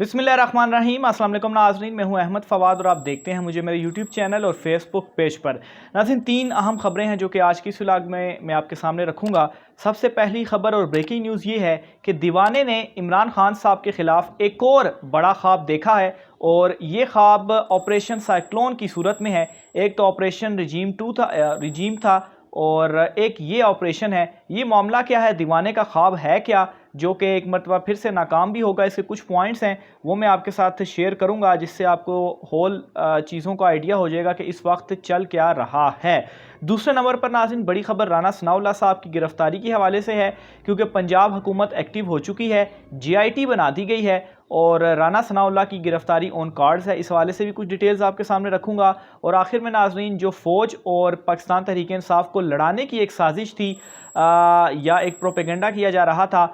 बिस्मिल्लाहिर्रहमानिर्रहीम। अस्सलाम वालेकुम नाज़रीन, मैं हूं अहमद फ़वाद और आप देखते हैं मुझे मेरे यूट्यूब चैनल और फेसबुक पेज पर। नाज़रीन, 3 अहम खबरें हैं जो कि आज की इस व्लॉग में मैं आपके सामने रखूंगा। सबसे पहली खबर और ब्रेकिंग न्यूज़ ये है कि दीवाने ने इमरान खान साहब के ख़िलाफ़ एक और बड़ा ख्वाब देखा है और ये ख्वाब ऑपरेशन साइक्लोन की सूरत में है। एक तो ऑपरेशन रिजीम था और एक ये ऑपरेशन है। ये मामला क्या है, दीवाने का ख्वाब है क्या, जो कि एक मरतबा फिर से नाकाम भी होगा। इसके कुछ पॉइंट्स हैं वो मैं आपके साथ शेयर करूंगा, जिससे आपको होल चीज़ों का आइडिया हो जाएगा कि इस वक्त चल क्या रहा है। दूसरे नंबर पर नाज़रीन, बड़ी खबर राना सनाउल्लाह साहब की गिरफ्तारी के हवाले से है, क्योंकि पंजाब हुकूमत एक्टिव हो चुकी है, GIT बना दी गई है और राना सनाउल्लाह की गिरफ्तारी ऑन कार्ड्स है। इस हवाले से भी कुछ डिटेल्स आपके सामने रखूंगा। और आखिर में नाज़रीन, जो फ़ौज और पाकिस्तान तहरीक इंसाफ को लड़ाने की एक साजिश थी या एक प्रोपेगेंडा किया जा रहा था,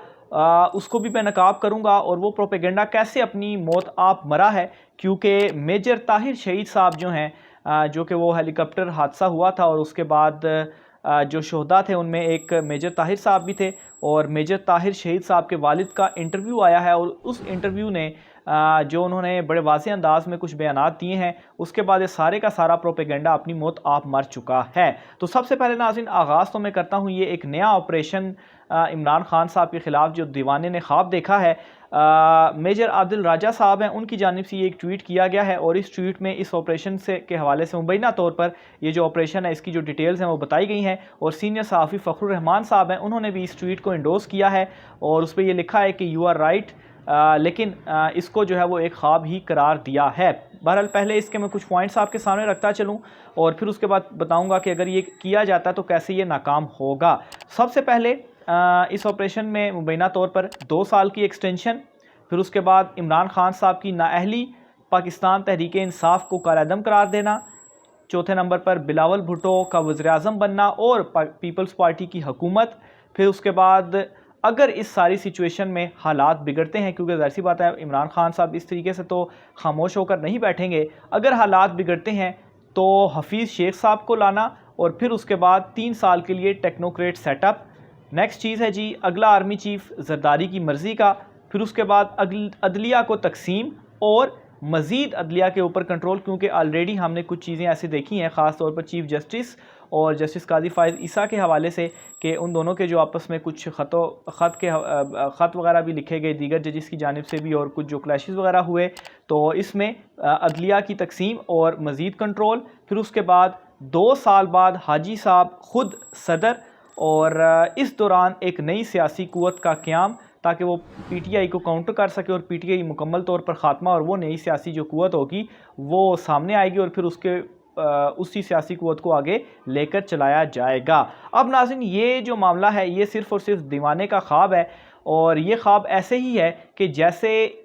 उसको भी मैं नकाब करूंगा और वो प्रोपेगेंडा कैसे अपनी मौत आप मरा है। क्योंकि मेजर ताहिर शहीद साहब जो हैं, जो कि वो हेलीकॉप्टर हादसा हुआ था और उसके बाद जो शोहदा थे उनमें एक मेजर ताहिर साहब भी थे और मेजर ताहिर शहीद साहब के वालिद का इंटरव्यू आया है और उस इंटरव्यू ने जो उन्होंने बड़े वाज़ेह अंदाज में कुछ बयानात दिए हैं, उसके बाद ये सारे का सारा प्रोपेगेंडा अपनी मौत आप मर चुका है। तो सबसे पहले नाज़रीन, आगाज़ तो मैं करता हूँ ये एक नया ऑपरेशन इमरान खान साहब के ख़िलाफ़ जो दीवाने ने ख्वाब देखा है। मेजर आदिल राजा साहब हैं, उनकी जानिब से ये एक ट्वीट किया गया है और इस ट्वीट में इस ऑपरेशन से के हवाले से मुबैना तौर पर ये जो ऑपरेशन है इसकी जो डिटेल्स हैं वो बताई गई हैं। और सीनियर सहाफ़ी फ़खरुर रहमान साहब हैं, उन्होंने भी इस ट्वीट को इंडोर्स किया है और उस पर यह लिखा है कि यू आर राइट, लेकिन इसको जो है वो एक ख्वाब ही करार दिया है। बहरहाल पहले इसके मैं कुछ पॉइंट्स आपके सामने रखता चलूँ और फिर उसके बाद बताऊँगा कि अगर ये किया जाता तो कैसे ये नाकाम होगा। सबसे पहले इस ऑपरेशन में मुबैना तौर पर 2 साल की एक्सटेंशन, फिर उसके बाद इमरान खान साहब की नाअहली, पाकिस्तान तहरीक इंसाफ को कालेअदम करार देना, चौथे नंबर पर बिलावल भुट्टो का वज़ीर-ए-आज़म बनना और पीपल्स पार्टी की हुकूमत। फिर उसके बाद अगर इस सारी सिचुएशन में हालात बिगड़ते हैं, क्योंकि ज़ाहिर सी बात है इमरान खान साहब इस तरीके से तो खामोश होकर नहीं बैठेंगे, अगर हालात बिगड़ते हैं तो हफीज़ शेख साहब को लाना और फिर उसके बाद 3 साल के लिए टेक्नोक्रेट सेटअप। नेक्स्ट चीज़ है जी अगला आर्मी चीफ जरदारी की मर्ज़ी का। फिर उसके बाद अदलिया को तकसीम और मज़ीद अदलिया के ऊपर कंट्रोल, क्योंकि ऑलरेडी हमने कुछ चीज़ें ऐसी देखी हैं, ख़ास तौर पर चीफ जस्टिस और जस्टिस काजी फ़ाइज़ ईसा के हवाले से कि उन दोनों के जो आपस में कुछ ख़त वगैरह भी लिखे गए दीगर जजिस की जानिब से भी और कुछ जो क्लैशेस वगैरह हुए, तो इसमें अदलिया की तकसीम और मज़ीद कंट्रोल। फिर उसके बाद 2 साल बाद हाजी साहब ख़ुद सदर और इस दौरान एक नई सियासी क़ुव्वत का क़याम, ताकि वो PTI को काउंटर कर सके और PTI मुकम्मल तौर पर ख़ात्मा और वो नई सियासी जो क़ुव्वत होगी वो सामने आएगी और फिर उसके उसी सियासी क़ुव्वत को आगे लेकर चलाया जाएगा। अब नाज़रीन, ये जो मामला है ये सिर्फ़ और सिर्फ दीवाने का ख्वाब है और ये ख्वाब ऐसे ही है कि जैसे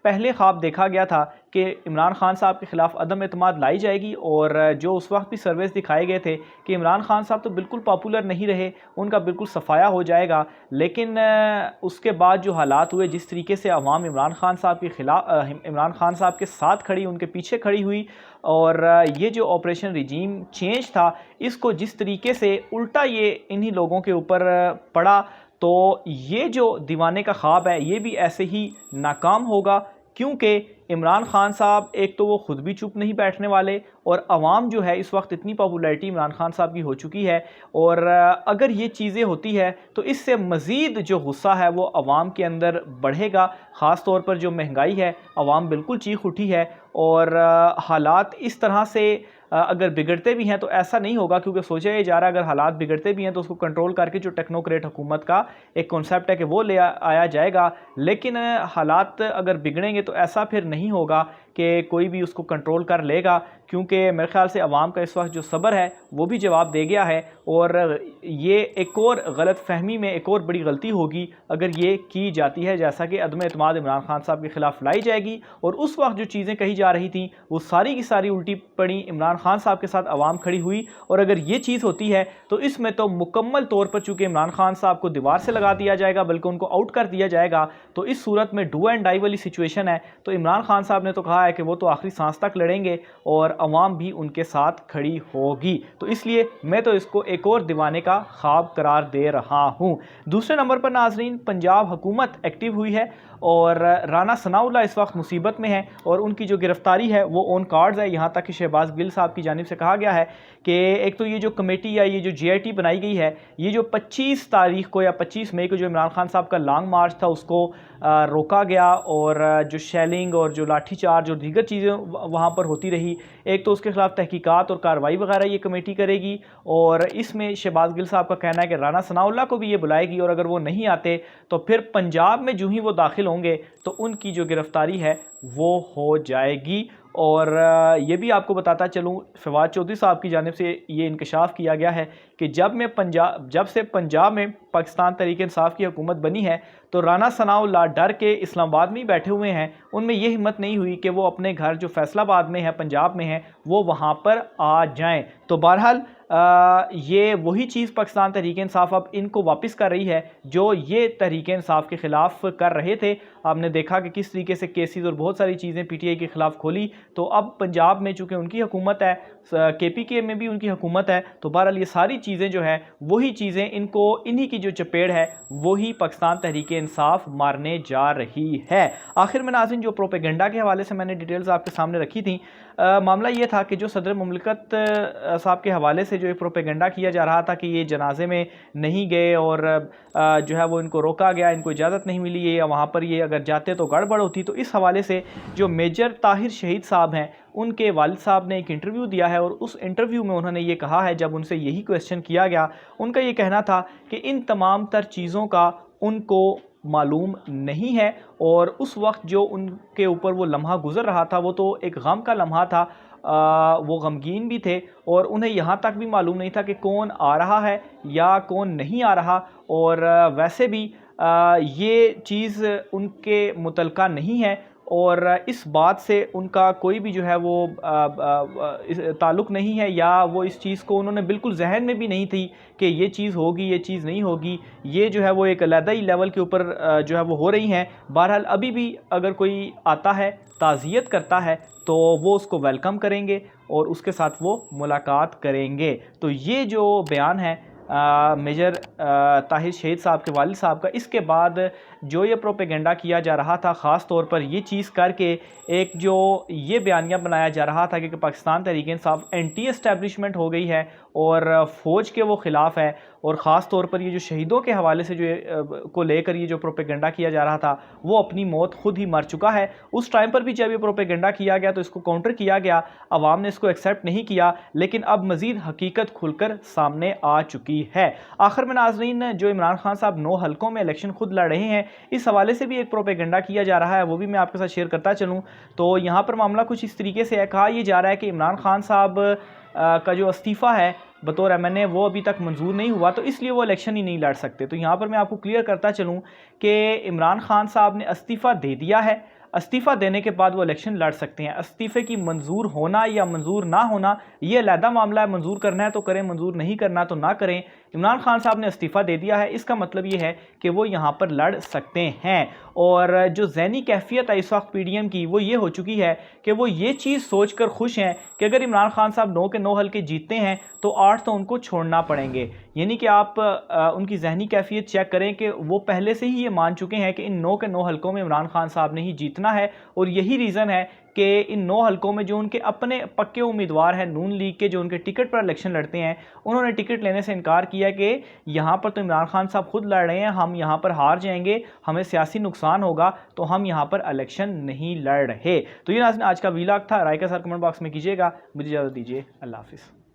पहले ख्वाब देखा गया था कि इमरान खान साहब के ख़िलाफ़ अदम एतमाद लाई जाएगी और जो उस वक्त भी सर्वेस दिखाए गए थे कि इमरान खान साहब तो बिल्कुल पॉपुलर नहीं रहे, उनका बिल्कुल सफाया हो जाएगा। लेकिन उसके बाद जो हालात हुए, जिस तरीके से अवाम इमरान खान साहब के ख़िलाफ़ इमरान खान साहब के साथ खड़ी, उनके पीछे खड़ी हुई और ये जो ऑपरेशन रिजीम चेंज था इसको जिस तरीके से उल्टा ये इन्हीं लोगों के ऊपर पड़ा, तो ये जो दीवाने का ख्वाब है ये भी ऐसे ही नाकाम होगा। क्योंकि इमरान खान साहब एक तो वो ख़ुद भी चुप नहीं बैठने वाले और अवाम जो है इस वक्त इतनी पॉपुलैरिटी इमरान खान साहब की हो चुकी है और अगर ये चीज़ें होती है तो इससे मज़ीद जो गुस्सा है वो अवाम के अंदर बढ़ेगा। ख़ास तौर पर जो महंगाई है, अवाम बिल्कुल चीख उठी है और हालात इस तरह से अगर बिगड़ते भी हैं तो ऐसा नहीं होगा, क्योंकि सोचा ये जा रहा है अगर हालात बिगड़ते भी हैं तो उसको कंट्रोल करके जो टेक्नोक्रेट हुकूमत का एक कॉन्सेप्ट है कि वो ले आया जाएगा। लेकिन हालात अगर बिगड़ेंगे तो ऐसा फिर नहीं होगा कि कोई भी उसको कंट्रोल कर लेगा, क्योंकि मेरे ख्याल से अवाम का इस वक्त जो सब्र है वो भी जवाब दे गया है और ये एक और गलत फहमी में एक और बड़ी गलती होगी अगर ये की जाती है, जैसा कि अदम एतमाद इमरान खान साहब के ख़िलाफ़ लाई जाएगी और उस वक्त जो चीज़ें कही जा रही थी वो सारी की सारी उल्टी पड़ी, इमरान खान साहब के साथ अवाम खड़ी हुई। और अगर ये चीज़ होती है तो इसमें तो मुकम्मल तौर पर चूँकि इमरान खान साहब को दीवार से लगा दिया जाएगा, बल्कि उनको आउट कर दिया जाएगा, तो इस सूरत में डू एंड डाई वाली सिचुएशन है। तो इमरान खान साहब ने तो कहा है कि वो तो आखिरी सांस तक लड़ेंगे और अवाम भी उनके साथ खड़ी होगी। तो इसलिए मैं तो इसको एक और दीवाने का ख्वाब करार दे रहा हूँ। दूसरे नंबर पर नाजरीन, पंजाब हुकूमत एक्टिव हुई है और राना सनाउल्लाह इस वक्त मुसीबत में है और उनकी जो गिरफ्तारी है वो ऑन कार्ड्स है। यहाँ तक कि शहबाज गिल साहब की जानिब से कहा गया है कि एक तो ये जो कमेटी या ये जो GIT बनाई गई है, ये जो 25 तारीख को या 25 मई को जो इमरान खान साहब का लॉन्ग मार्च था उसको रोका गया और जो शेलिंग और जो लाठीचार्ज और दीगर चीज़ें वहाँ पर होती रही, एक तो उसके खिलाफ तहकीकात और कार्रवाई वगैरह ये कमेटी करेगी और इसमें शहबाज गिल साहब का कहना है कि राना सनाउल्लाह को भी ये बुलाएगी और अगर वो नहीं आते तो फिर पंजाब में जो ही वो दाखिल होंगे तो उनकी जो गिरफ्तारी है वो हो जाएगी। और ये भी आपको बताता चलूँ, फवाद चौधरी साहब की जानिब से ये इंकशाफ किया गया है कि जब से पंजाब में पाकिस्तान तहरीक इंसाफ की हुकूमत बनी है तो राना सनाउल्लाह डर के इस्लामाबाद में ही बैठे हुए हैं। उनमें ये हिम्मत नहीं हुई कि वो अपने घर जो फैसलाबाद में है, पंजाब में है, वो वहाँ पर आ जाएं। तो बहरहाल ये वही चीज़ पाकिस्तान तहरीक इंसाफ अब इनको वापस कर रही है जो ये तहरीक इंसाफ के ख़िलाफ़ कर रहे थे। आपने देखा कि किस तरीके से केसेस और बहुत सारी चीज़ें PTI के ख़िलाफ़ खोली। तो अब पंजाब में चूँकि उनकी हुकूमत है, KPK में भी उनकी हुकूमत है, तो बहरहाल ये सारी चीज़ें जो हैं वही चीज़ें इनको इन्हीं की जो चपेट है वही पाकिस्तान तहरीक इंसाफ मारने जा रही है। आखिर में नाज़रीन, जो प्रोपेगेंडा के हवाले से मैंने डिटेल्स आपके सामने रखी थी, मामला ये था कि जो सदर मुमलिकत साहब के हवाले से जो प्रोपेगेंडा किया जा रहा था कि ये जनाजे में नहीं गए और जो है वो इनको रोका गया, इनको इजाज़त नहीं मिली, ये वहाँ पर ये अगर जाते तो गड़बड़ होती। तो इस हवाले से जो मेजर ताहिर शहीद साहब हैं उनके वालिद साहब ने एक इंटरव्यू दिया है और उस इंटरव्यू में उन्होंने ये कहा है, जब उनसे यही क्वेश्चन किया गया, उनका ये कहना था कि इन तमाम तर चीज़ों का उनको मालूम नहीं है और उस वक्त जो उनके ऊपर वो लम्हा गुज़र रहा था वो तो एक गम का लम्हा था। वो गमगीन भी थे और उन्हें यहाँ तक भी मालूम नहीं था कि कौन आ रहा है या कौन नहीं आ रहा। और वैसे भी ये चीज़ उनके मुतलका नहीं है और इस बात से उनका कोई भी जो है वो ताल्लुक़ नहीं है या वो इस चीज़ को उन्होंने बिल्कुल जहन में भी नहीं थी कि ये चीज़ होगी, ये चीज़ नहीं होगी। ये जो है वो एक अलग ही लेवल के ऊपर जो है वो हो रही हैं। बहरहाल अभी भी अगर कोई आता है, ताज़ियत करता है, तो वो उसको वेलकम करेंगे और उसके साथ वो मुलाकात करेंगे। तो ये जो बयान है मेजर ताहिर शहीद साहब के वालिद साहब का, इसके बाद जो ये प्रोपेगेंडा किया जा रहा था, ख़ास तौर पर ये चीज़ करके एक जो ये बयानिया बनाया जा रहा था कि पाकिस्तान तहरीक इंसाफ एंटी एस्टैब्लिशमेंट हो गई है और फ़ौज के वो ख़िलाफ़ है और ख़ास तौर पर ये जो शहीदों के हवाले से जो को लेकर ये जो प्रोपेगेंडा किया जा रहा था वो अपनी मौत खुद ही मर चुका है। उस टाइम पर भी जब ये प्रोपेगेंडा किया गया तो इसको काउंटर किया गया, आवाम ने इसको एक्सेप्ट नहीं किया, लेकिन अब मज़ीद हकीकत खुलकर सामने आ चुकी है। आखिर में नाज़रीन, जो इमरान खान साहब 9 हलकों में इलेक्शन खुद लड़ रहे हैं, इस हवाले से भी एक प्रोपेगेंडा किया जा रहा है, वो भी मैं आपके साथ शेयर करता चलूँ। तो यहाँ पर मामला कुछ इस तरीके से है, कहा यह जा रहा है कि इमरान खान साहब का जो इस्तीफ़ा है बतौर MNA वो अभी तक मंजूर नहीं हुआ, तो इसलिए वो इलेक्शन ही नहीं लड़ सकते। तो यहाँ पर मैं आपको क्लियर करता चलूँ कि इमरान खान साहब ने इस्तीफ़ा दे दिया है, इस्तीफ़ा देने के बाद वो इलेक्शन लड़ सकते हैं। इस्तीफ़े की मंजूर होना या मंजूर ना होना ये अलहदा मामला है, मंजूर करना है तो करें, मंजूर नहीं करना तो ना करें। इमरान खान साहब ने इस्तीफ़ा दे दिया है, इसका मतलब ये है कि वो यहाँ पर लड़ सकते हैं। और जो ज़हनी कैफियत है इस वक्त PDM की वो ये हो चुकी है कि वो ये चीज़ सोच कर खुश हैं कि अगर इमरान खान साहब 9 के 9 हल्के जीतते हैं तो 8 तो उनको छोड़ना पड़ेंगे। यानी कि आप उनकी ज़हनी कैफियत चेक करें कि वो पहले से ही ये मान चुके हैं कि इन 9 के 9 हल्कों में इमरान खान साहब ने ही जीतना है। और यही रीज़न है कि इन 9 हलकों में जो उनके अपने पक्के उम्मीदवार हैं, नून लीग के, जो उनके टिकट पर इलेक्शन लड़ते हैं, उन्होंने टिकट लेने से इनकार किया कि यहाँ पर तो इमरान खान साहब खुद लड़ रहे हैं, हम यहाँ पर हार जाएंगे, हमें सियासी नुकसान होगा, तो हम यहाँ पर इलेक्शन नहीं लड़ रहे। तो ये नाज़रीन आज का व्लॉग था, राय का सर कमेंट बॉक्स में कीजिएगा। मुझे इजाज़त दीजिए, अल्लाह हाफिज़।